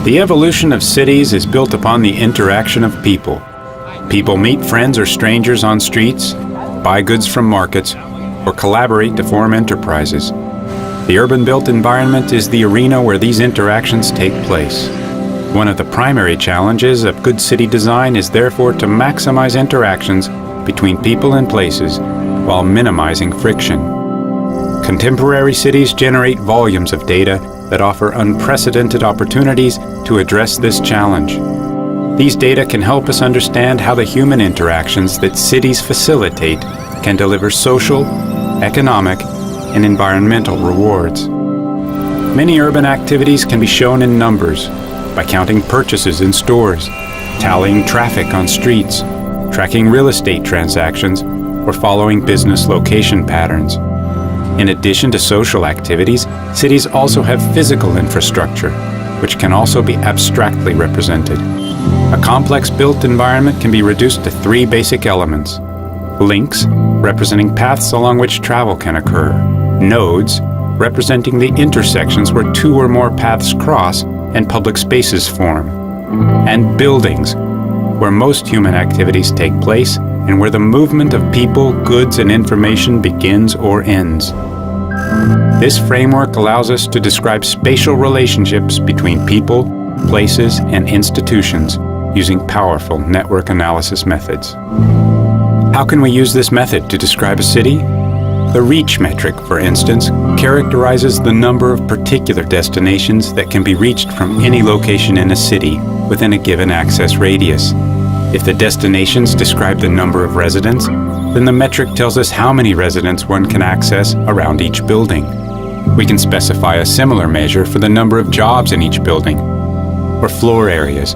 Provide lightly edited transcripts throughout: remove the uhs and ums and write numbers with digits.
The evolution of cities is built upon the interaction of people. People meet friends or strangers on streets, buy goods from markets, or collaborate to form enterprises. The urban-built environment is the arena where these interactions take place. One of the primary challenges of good city design is therefore to maximize interactions between people and places while minimizing friction. Contemporary cities generate volumes of data that offer unprecedented opportunities to address this challenge. These data can help us understand how the human interactions that cities facilitate can deliver social, economic, and environmental rewards. Many urban activities can be shown in numbers by counting purchases in stores, tallying traffic on streets, tracking real estate transactions, or following business location patterns. In addition to social activities, cities also have physical infrastructure, which can also be abstractly represented. A complex built environment can be reduced to three basic elements: links, representing paths along which travel can occur; nodes, representing the intersections where two or more paths cross and public spaces form; and buildings, where most human activities take place and where the movement of people, goods, and information begins or ends. This framework allows us to describe spatial relationships between people, places, and institutions using powerful network analysis methods. How can we use this method to describe a city? The reach metric, for instance, characterizes the number of particular destinations that can be reached from any location in a city within a given access radius. If the destinations describe the number of residents, then the metric tells us how many residents one can access around each building. We can specify a similar measure for the number of jobs in each building, or floor areas,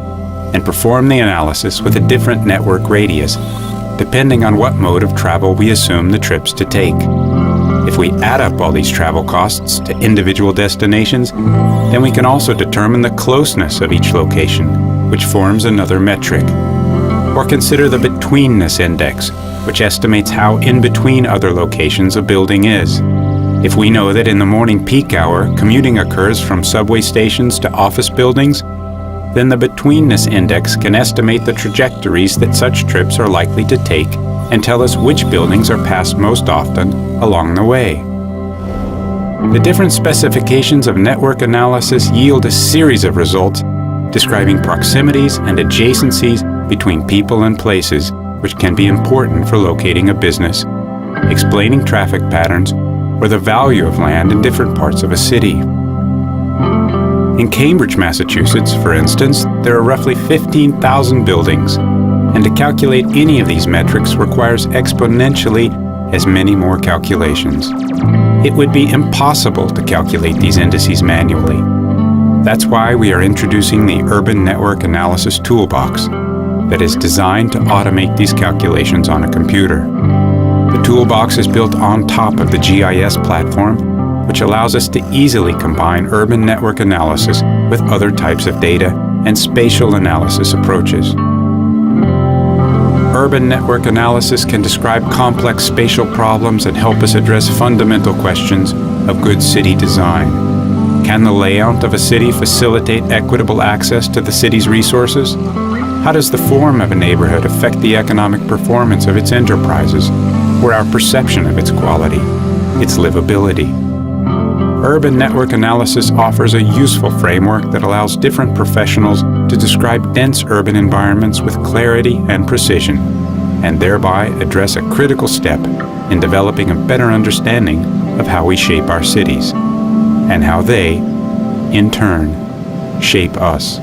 and perform the analysis with a different network radius, depending on what mode of travel we assume the trips to take. If we add up all these travel costs to individual destinations, then we can also determine the closeness of each location, which forms another metric. Or consider the betweenness index, which estimates how in between other locations a building is. If we know that in the morning peak hour commuting occurs from subway stations to office buildings, then the betweenness index can estimate the trajectories that such trips are likely to take and tell us which buildings are passed most often along the way. The different specifications of network analysis yield a series of results describing proximities and adjacencies between people and places, which can be important for locating a business, explaining traffic patterns, or the value of land in different parts of a city. In Cambridge, Massachusetts, for instance, there are roughly 15,000 buildings, and to calculate any of these metrics requires exponentially as many more calculations. It would be impossible to calculate these indices manually. That's why we are introducing the Urban Network Analysis Toolbox that is designed to automate these calculations on a computer. The toolbox is built on top of the GIS platform, which allows us to easily combine urban network analysis with other types of data and spatial analysis approaches. Urban network analysis can describe complex spatial problems and help us address fundamental questions of good city design. Can the layout of a city facilitate equitable access to the city's resources? How does the form of a neighborhood affect the economic performance of its enterprises, or our perception of its quality, its livability? Urban network analysis offers a useful framework that allows different professionals to describe dense urban environments with clarity and precision, and thereby address a critical step in developing a better understanding of how we shape our cities, and how they, in turn, shape us.